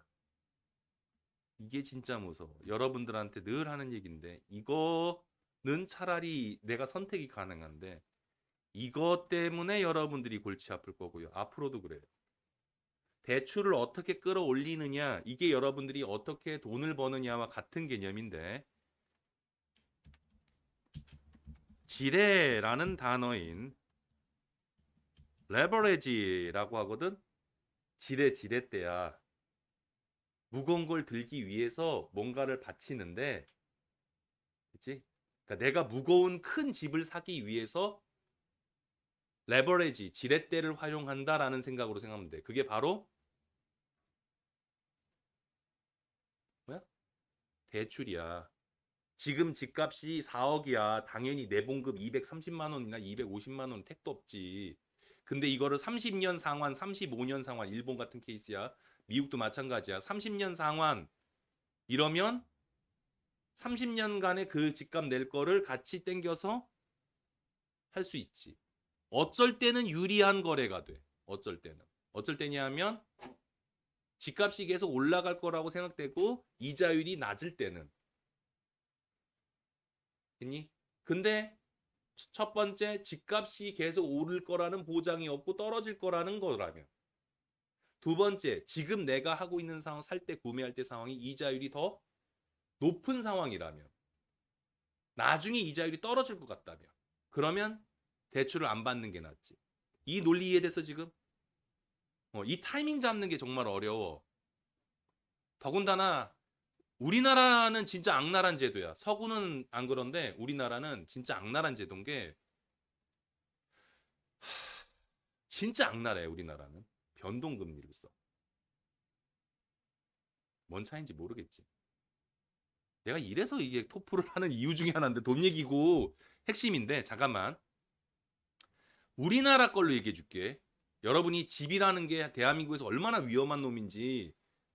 이게 진짜 무서워. 여러분들한테 늘 하는 얘기인데 이거 차라리 내가 선택이 가능한데 이것 때문에 여러분들이 골치 아플 거고요. 앞으로도 그래요. 대출을 어떻게 끌어올리느냐 이게 여러분들이 어떻게 돈을 버느냐와 같은 개념인데 지뢰라는 단어인 레버리지라고 하거든. 지렛대야. 무거운 걸 들기 위해서 뭔가를 바치는데, 그치? 그러니까 내가 무거운 큰 집을 사기 위해서 레버리지, 지렛대를 활용한다라는 생각으로 생각하면 돼. 그게 바로 뭐야? 대출이야. 지금 집값이 4억이야. 당연히 내봉급 230만 원이나 250만 원 택도 없지. 근데 이거를 30년 상환, 35년 상환, 일본 같은 케이스야. 미국도 마찬가지야. 30년 상환 이러면 30년간의 그 집값 낼 거를 같이 땡겨서 할 수 있지. 어쩔 때는 유리한 거래가 돼. 어쩔 때는. 어쩔 때냐면 집값이 계속 올라갈 거라고 생각되고 이자율이 낮을 때는. 했니? 근데 첫 번째 집값이 계속 오를 거라는 보장이 없고 떨어질 거라는 거라면. 두 번째, 지금 내가 하고 있는 상황, 살 때 구매할 때 상황이 이자율이 더 높은 상황이라면. 나중에 이자율이 떨어질 것 같다면. 그러면 대출을 안 받는 게 낫지. 이 논리 이해돼서 지금? 이 타이밍 잡는 게 정말 어려워. 더군다나 우리나라는 진짜 악랄한 제도야. 서구는 안 그런데 우리나라는 진짜 악랄한 제도인 게 진짜 악랄해. 우리나라는 변동금리를 써. 뭔 차이인지 모르겠지. 내가 이래서 이게 토플을 하는 이유 중에 하나인데 돈 얘기고 핵심인데 잠깐만. 우리나라 걸로 얘기해 줄게. 여러분이 집이라는 게 대한민국에서 얼마나 위험한 놈인지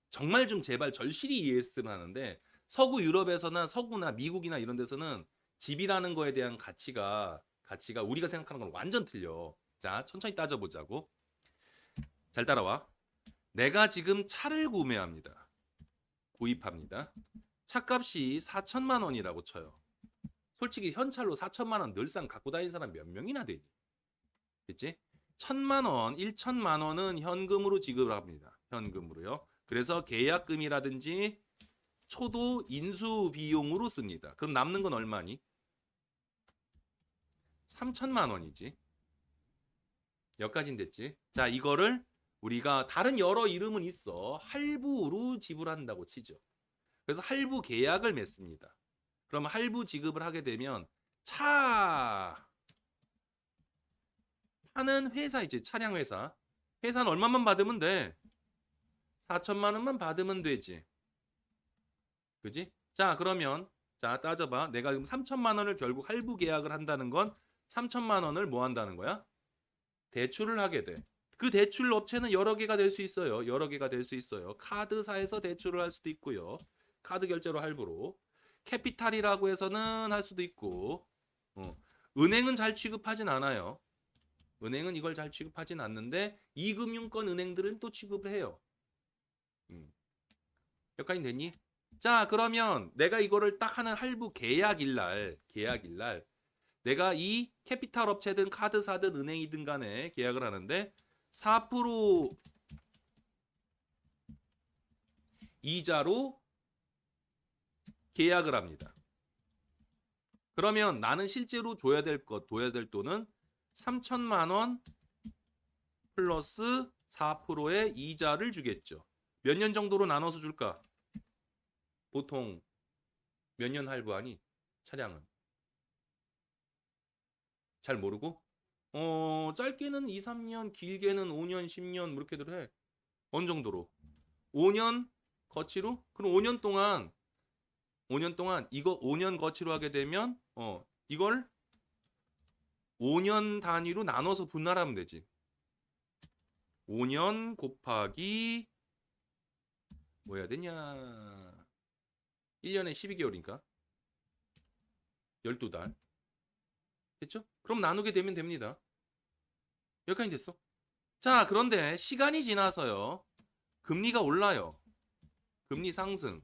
정말 좀 제발 절실히 이해했으면 하는데 서구 유럽에서나 서구나 미국이나 이런 데서는 집이라는 거에 대한 가치가 우리가 생각하는 건 완전 틀려. 자, 천천히 따져보자고. 잘 따라와. 내가 지금 차를 구매합니다. 구입합니다. 차값이 4천만 원이라고 쳐요. 솔직히 현찰로 4천만 원 늘상 갖고 다니는 사람 몇 명이나 되니? 그치? 1천만 원, 1천만 원은 현금으로 지급을 합니다. 현금으로요. 그래서 계약금이라든지 초도 인수 비용으로 씁니다. 그럼 남는 건 얼마니? 3천만 원이지. 여기까지는 됐지. 자, 이거를 우리가 다른 여러 이름은 있어. 할부로 지불한다고 치죠. 그래서 할부 계약을 맺습니다. 그럼 할부 지급을 하게 되면 차 파는 회사 있지. 차량 회사. 회사는 얼마만 받으면 돼? 4천만 원만 받으면 되지. 그지? 자, 그러면 자, 따져봐. 내가 지금 3천만 원을 결국 할부 계약을 한다는 건 3천만 원을 뭐 한다는 거야? 대출을 하게 돼. 그 대출 업체는 여러 개가 될 수 있어요. 여러 개가 될 수 있어요. 카드사에서 대출을 할 수도 있고요. 카드 결제로 할부로. 캐피탈이라고 해서는 할 수도 있고. 은행은 잘 취급하진 않아요. 은행은 이걸 잘 취급하진 않는데 이금융권 은행들은 또 취급을 해요. 여기까지 됐니? 자, 그러면 내가 이거를 딱 하는 할부 계약일 날 내가 이 캐피탈 업체든 카드사든 은행이든 간에 계약을 하는데 4% 이자로 계약을 합니다. 그러면 나는 실제로 줘야 될 돈은 3천만 원 플러스 4%의 이자를 주겠죠. 몇 년 정도로 나눠서 줄까? 보통 몇 년 할부하니? 차량은? 잘 모르고? 짧게는 2, 3년, 길게는 5년, 10년 뭐 이렇게들 해. 어느 정도로? 5년 거치로? 그럼 5년 동안 이거 5년 거치로 하게 되면 이걸 5년 단위로 나눠서 분할하면 되지. 5년 곱하기 뭐 해야 되냐? 1년에 12개월이니까 12달. 됐죠? 그럼 나누게 되면 됩니다. 여기까지 됐어. 자, 그런데 시간이 지나서요. 금리가 올라요. 금리 상승.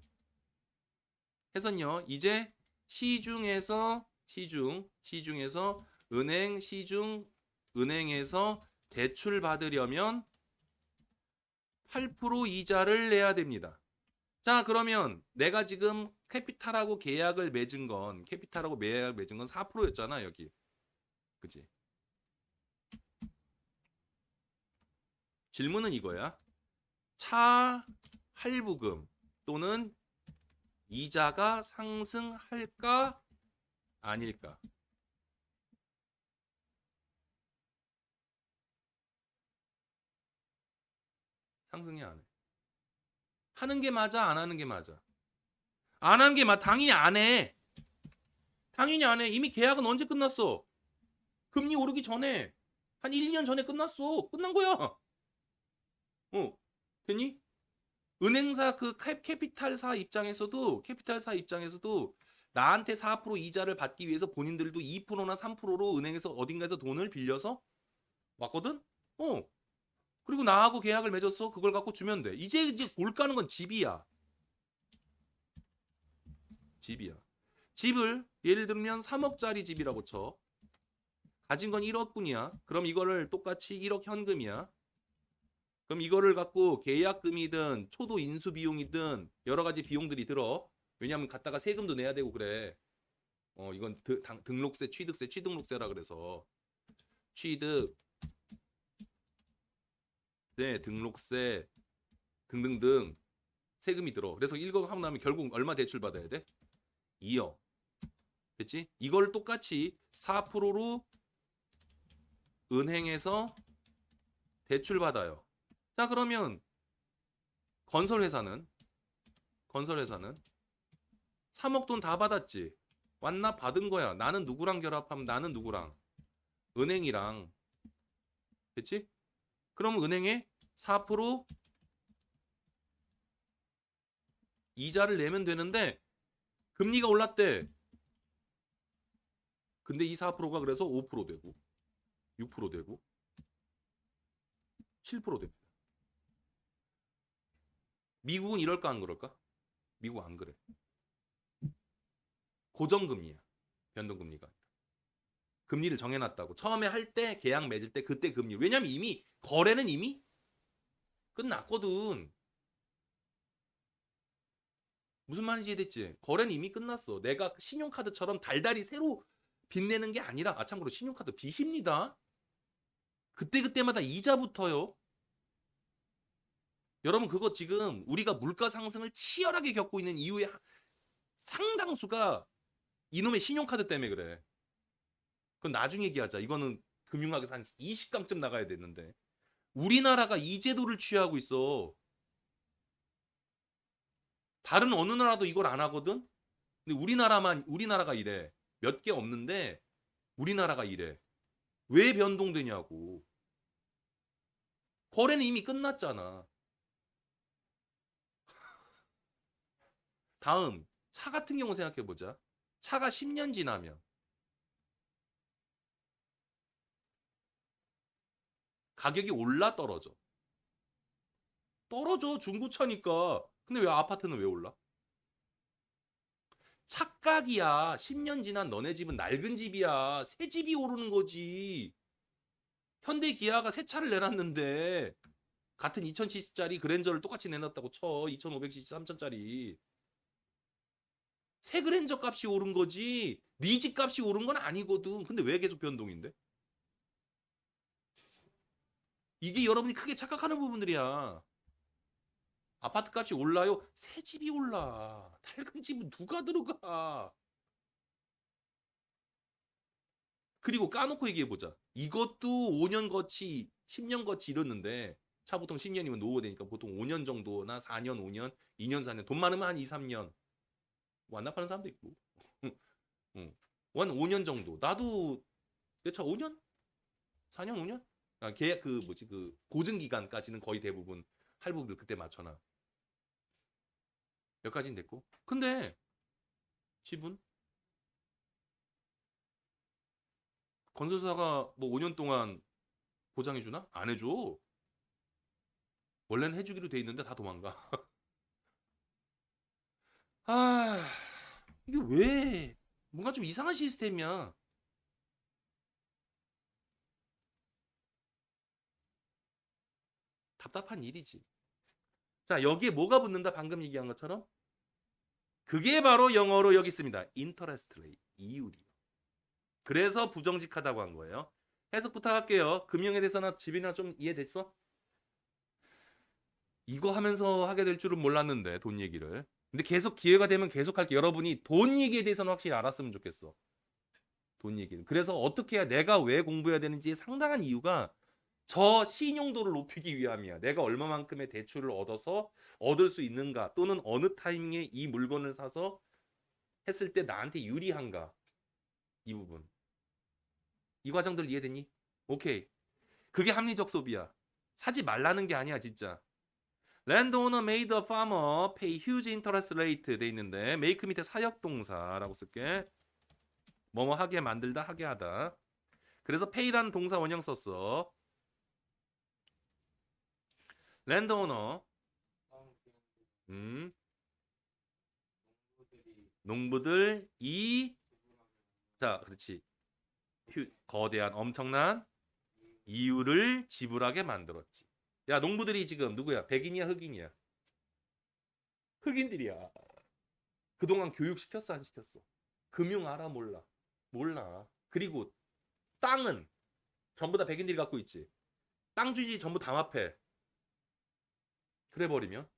해서요. 이제 시중에서 시중에서 은행, 은행에서 대출 받으려면 8% 이자를 내야 됩니다. 자, 그러면 내가 지금 캐피탈하고 계약을 맺은 건 4%였잖아, 여기. 그치? 질문은 이거야. 차 할부금 또는 이자가 상승할까 아닐까? 상승이 안 해. 하는 게 맞아, 안 하는 게 맞아? 안 하는 게 당연히 안 해. 당연히 안 해. 이미 계약은 언제 끝났어? 금리 오르기 전에 한 1년 전에 끝났어. 끝난 거야. 됐니? 은행사 그 캐피탈사 입장에서도 나한테 4% 이자를 받기 위해서 본인들도 2%나 3%로 은행에서 어딘가에서 돈을 빌려서 왔거든? 그리고 나하고 계약을 맺었어. 그걸 갖고 주면 돼. 이제 골 까는 건 집이야. 집이야. 집을 예를 들면 3억짜리 집이라고 쳐. 가진 건 1억뿐이야. 그럼 이거를 똑같이 1억 현금이야. 그럼 이거를 갖고 계약금이든 초도 인수 비용이든 여러 가지 비용들이 들어. 왜냐하면 갖다가 세금도 내야 되고 그래. 이건 등록세, 취득세라 그래서 취득, 네, 등록세 등등등 세금이 들어. 그래서 1억 하고 나면 결국 얼마 대출 받아야 돼? 2억. 됐지? 이걸 똑같이 4%로 은행에서 대출 받아요. 자, 그러면 건설회사는 3억 돈 다 받았지. 완납 받은 거야. 나는 누구랑 결합하면 나는 누구랑? 은행이랑. 됐지? 그럼 은행에 4% 이자를 내면 되는데 금리가 올랐대. 근데 이 4%가 그래서 5% 되고 6% 되고 7% 됩니다. 미국은 이럴까 안 그럴까? 미국 안 그래. 고정금리야. 변동금리가. 금리를 정해놨다고. 처음에 할 때 계약 맺을 때 그때 금리. 왜냐면 이미 거래는 이미 끝났거든. 무슨 말인지 이해됐지? 거래는 이미 끝났어. 내가 신용카드처럼 달달이 새로 빚내는 게 아니라, 참고로 신용카드 빚입니다. 그때그때마다 이자 붙어요. 여러분, 그거 지금 우리가 물가 상승을 치열하게 겪고 있는 이유의 상당수가 이놈의 신용카드 때문에 그래. 그건 나중에 얘기하자. 이거는 금융학에서 한 20강쯤 나가야 되는데. 우리나라가 이 제도를 취하고 있어. 다른 어느 나라도 이걸 안 하거든? 근데 우리나라가 이래. 몇 개 없는데 우리나라가 이래. 왜 변동되냐고. 거래는 이미 끝났잖아. 다음, 차 같은 경우 생각해보자. 차가 10년 지나면 가격이 올라 떨어져. 떨어져, 중고차니까. 근데 왜 아파트는 왜 올라? 착각이야. 10년 지난 너네 집은 낡은 집이야. 새 집이 오르는 거지. 현대 기아가 새 차를 내놨는데 같은 2000cc짜리 그랜저를 똑같이 내놨다고 쳐. 2500cc 3000짜리. 새 그랜저 값이 오른 거지. 네 집 값이 오른 건 아니거든. 근데 왜 계속 변동인데? 이게 여러분이 크게 착각하는 부분들이야. 아파트 값이 올라요? 새 집이 올라. 낡은 집은 누가 들어가? 그리고 까놓고 얘기해보자. 이것도 5년 거치, 10년 거치 이러는데 차 보통 10년이면 노후되니까 보통 5년 정도나 4년, 5년, 2년, 4년. 돈 많으면 한 2, 3년. 완납하는 사람도 있고. 응. 한 5년 정도. 나도 내 차 5년? 4년, 5년? 계약 그 보증 기간까지는 거의 대부분 할부를 그때 맞춰놔. 여기까지는 됐고. 근데 집은 건설사가 뭐 5년 동안 보장해 주나? 안 해줘. 원래는 해주기로 돼 있는데 다 도망가. 아, 이게 왜? 뭔가 좀 이상한 시스템이야. 답답한 일이지. 자, 여기에 뭐가 붙는다? 방금 얘기한 것처럼. 그게 바로 영어로 여기 있습니다. interest rate, 이율이요. 그래서 부정직하다고 한 거예요. 해석 부탁할게요. 금융에 대해서나 집이나 좀 이해됐어? 이거 하면서 하게 될 줄은 몰랐는데 돈 얘기를. 근데 계속 기회가 되면 계속 할게. 여러분이 돈 얘기에 대해서는 확실히 알았으면 좋겠어. 돈 얘기를. 그래서 어떻게 해야 내가 왜 공부해야 되는지 상당한 이유가 저 신용도를 높이기 위함이야. 내가 얼마만큼의 대출을 얻어서 얻을 수 있는가 또는 어느 타이밍에 이 물건을 사서 했을 때 나한테 유리한가 이 부분. 이 과정들 이해되니? 오케이. 그게 합리적 소비야. 사지 말라는 게 아니야 진짜. Landowner made a farmer pay huge interest rate 돼 있는데 make 밑에 사역동사라고 쓸게. 뭐뭐 하게 만들다 하게 하다. 그래서 pay라는 동사 원형 썼어. Landowner 음, 농부들 이 자, 그렇지. 거대한 엄청난 이율을 지불하게 만들었지. 야, 농부들이 지금 누구야? 백인이야, 흑인이야? 흑인들이야. 그동안 교육 시켰어, 안 시켰어? 금융 알아, 몰라? 몰라. 그리고 땅은 전부 다 백인들이 갖고 있지. 땅 주인이 전부 담합해. 그래 버리면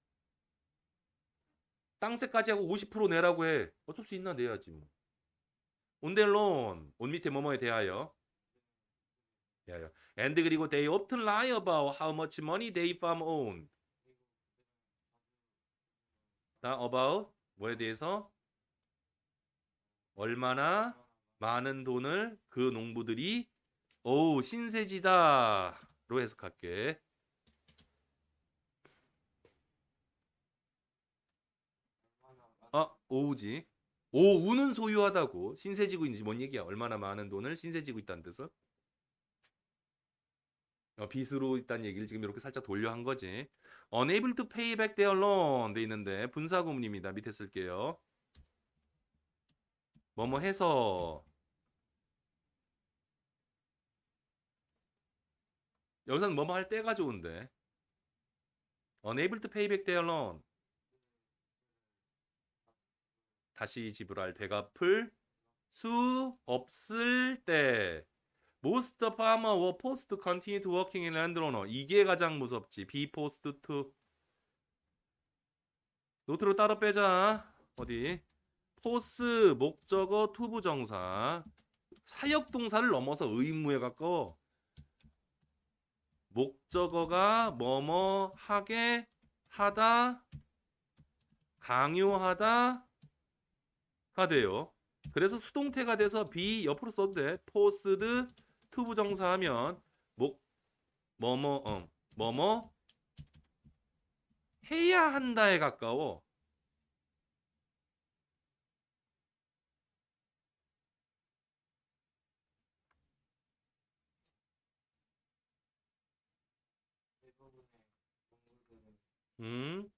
땅세까지 하고 50% 내라고 해. 어쩔 수 있나 내야지 뭐. 온델론 온 밑에 뭐뭐에 대하여. 대하여. And 그리고 they often lie about how much money they farm own. 다 about 뭐에 대해서 얼마나 많은 돈을 그 농부들이 오 신세지다로 해석할게. 오우지. 오우는 소유하다고 신세지고 있는지 뭔 얘기야? 얼마나 많은 돈을 신세지고 있다는 뜻은? 빚으로 있다는 얘기를 지금 이렇게 살짝 돌려 한 거지. Unable to pay back their loan 돼 있는데 분사구문입니다. 밑에 쓸게요. 뭐뭐 해서 여기서는 뭐뭐 할 때가 좋은데 Unable to pay back their loan 다시 지불할 되갚을 수 없을 때 Most farmer were forced to continue to working in landowner. 이게 가장 무섭지. Be forced to. 노트로 따로 빼자. 어디? force 목적어 투부정사. 사역 동사를 넘어서 의무에 가까워. 목적어가 뭐뭐 하게 하다 강요하다 가 돼요. 그래서 수동태가 돼서 be 옆으로 써도 돼. forced 투부정사 하면 목 뭐뭐 뭐뭐 해야 한다에 가까워. 음,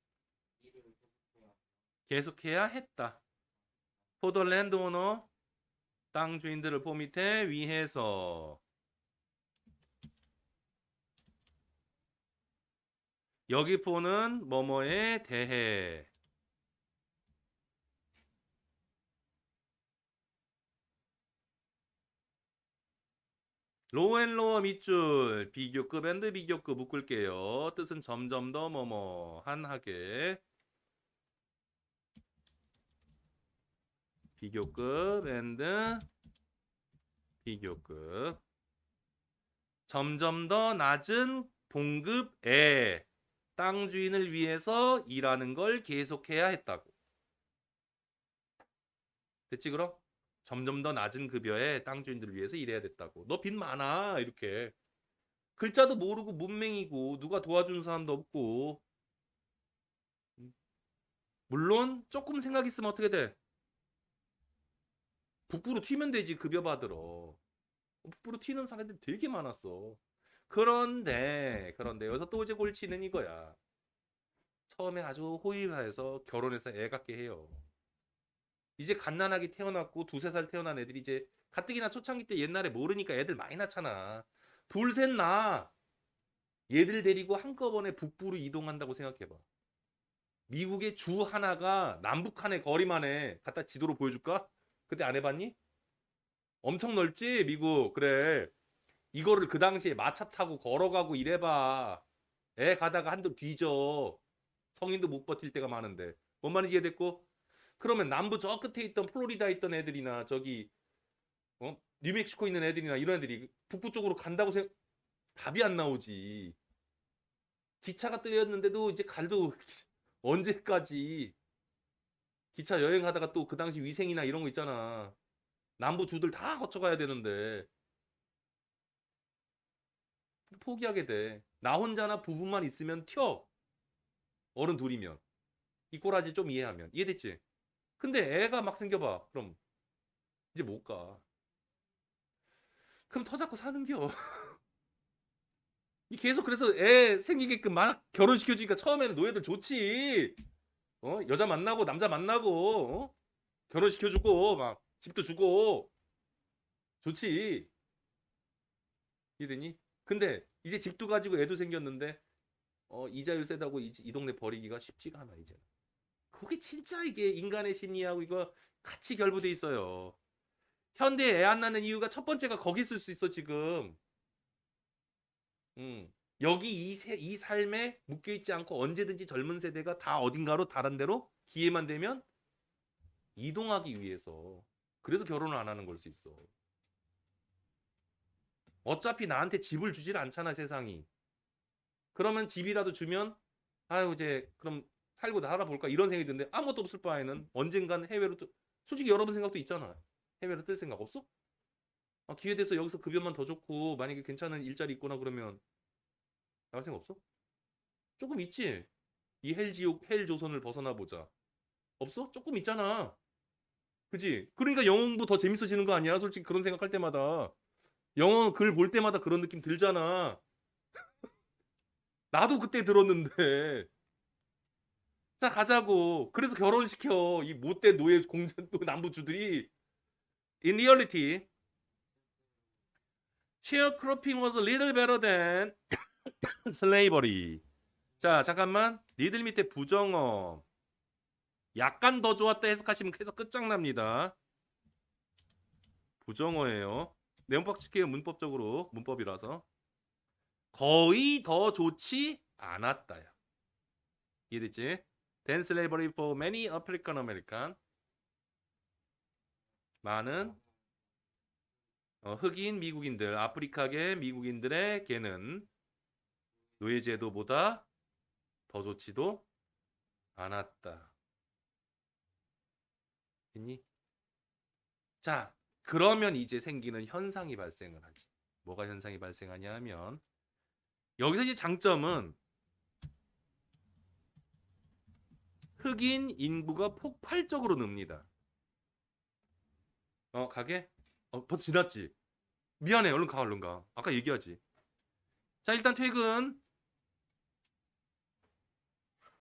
계속해야 했다. For the landowner, 땅 주인들을 포 밑에 위해서. 여기 포는 뭐뭐에 대해. 로앤로어 밑줄 비교급 앤드 비교급 묶을게요. 뜻은 점점 더 뭐뭐 한하게 비교급 앤드 비교급 점점 더 낮은 봉급에 땅 주인을 위해서 일하는 걸 계속해야 했다고. 됐지 그럼? 점점 더 낮은 급여에 땅 주인들을 위해서 일해야 됐다고. 너 빚 많아 이렇게. 글자도 모르고 문맹이고 누가 도와주는 사람도 없고. 물론 조금 생각 있으면 어떻게 돼? 북부로 튀면 되지 급여 받으러. 북부로 튀는 사람들이 되게 많았어. 그런데 여기서 또 이제 골치는 이거야. 처음에 아주 호의해서 결혼해서 애 갖게 해요. 이제 갓난아기 태어났고 두세 살 태어난 애들이 이제 가뜩이나 초창기 때 옛날에 모르니까 애들 많이 낳잖아. 둘, 셋 낳아. 얘들 데리고 한꺼번에 북부로 이동한다고 생각해봐. 미국의 주 하나가 남북한의 거리만 해. 갖다 지도로 보여줄까? 그때 안 해봤니? 엄청 넓지? 미국. 그래. 이거를 그 당시에 마차 타고 걸어가고 이래봐. 애 가다가 한두 뒤져. 성인도 못 버틸 때가 많은데. 뭔 말인지 이해됐고? 그러면 남부 저 끝에 있던 플로리다 있던 애들이나 저기 뉴멕시코 있는 애들이나 이런 애들이 북부 쪽으로 간다고 생각 답이 안 나오지. 기차가 뜨였는데도 이제 갈도 언제까지 기차 여행하다가 또 그 당시 위생이나 이런 거 있잖아. 남부 주들 다 거쳐가야 되는데 포기하게 돼. 나 혼자나 부부만 있으면 튀어. 어른 둘이면. 이 꼬라지 좀 이해하면. 이해됐지? 근데 애가 막 생겨봐. 그럼 이제 못 가. 그럼 터 잡고 사는겨. 이 계속 그래서 애 생기게끔 막 결혼시켜주니까 처음에는 노예들 좋지. 여자 만나고 남자 만나고 결혼시켜주고 막 집도 주고 좋지. 이해되니? 근데 이제 집도 가지고 애도 생겼는데 이자율 세다고 이 동네 버리기가 쉽지가 않아 이제. 그게 진짜 이게 인간의 심리하고 이거 같이 결부돼 있어요. 현대에 애 안 낳는 이유가 첫 번째가 거기 있을 수 있어 지금. 음. 여기 이 삶에 묶여 있지 않고 언제든지 젊은 세대가 다 어딘가로 다른 데로 기회만 되면 이동하기 위해서. 그래서 결혼을 안 하는 걸 수 있어. 어차피 나한테 집을 주질 않잖아 세상이. 그러면 집이라도 주면 아유 이제 그럼 살고 살아볼까 이런 생각이 드는데 아무것도 없을 바에는 언젠간 해외로 또 솔직히 여러분 생각도 있잖아. 해외로 뜰 생각 없어? 기회 돼서 여기서 급여만 더 좋고 만약에 괜찮은 일자리 있거나 그러면 나갈 생각 없어? 조금 있지. 이 헬지옥 헬조선을 벗어나 보자. 없어? 조금 있잖아. 그지? 그러니까 영어 더 재밌어지는 거 아니야? 솔직히 그런 생각할 때마다 영어 글 볼 때마다 그런 느낌 들잖아. 나도 그때 들었는데. 자 가자고. 그래서 결혼시켜. 이 못된 노예 공전 또 남부주들이. In reality, sharecropping was a little better than slavery. 자 잠깐만. 니들 밑에 부정어. 약간 더 좋았다 해석하시면 해석 끝장납니다. 부정어예요. 내용 빡칠게요. 문법적으로. 문법이라서. 거의 더 좋지 않았다야. 이해됐지? Than slavery for many African American. 많은 흑인 미국인들, 아프리카계 미국인들의 개는 노예제도보다 더 좋지도 않았다. 됐니? 자, 그러면 이제 생기는 현상이 발생을 하지. 뭐가 현상이 발생하냐 하면 여기서 이제 장점은 흑인 인구가 폭발적으로 늡니다. 가게? 벌써 지났지? 미안해. 얼른 가, 얼른 가. 아까 얘기하지. 자, 일단 퇴근.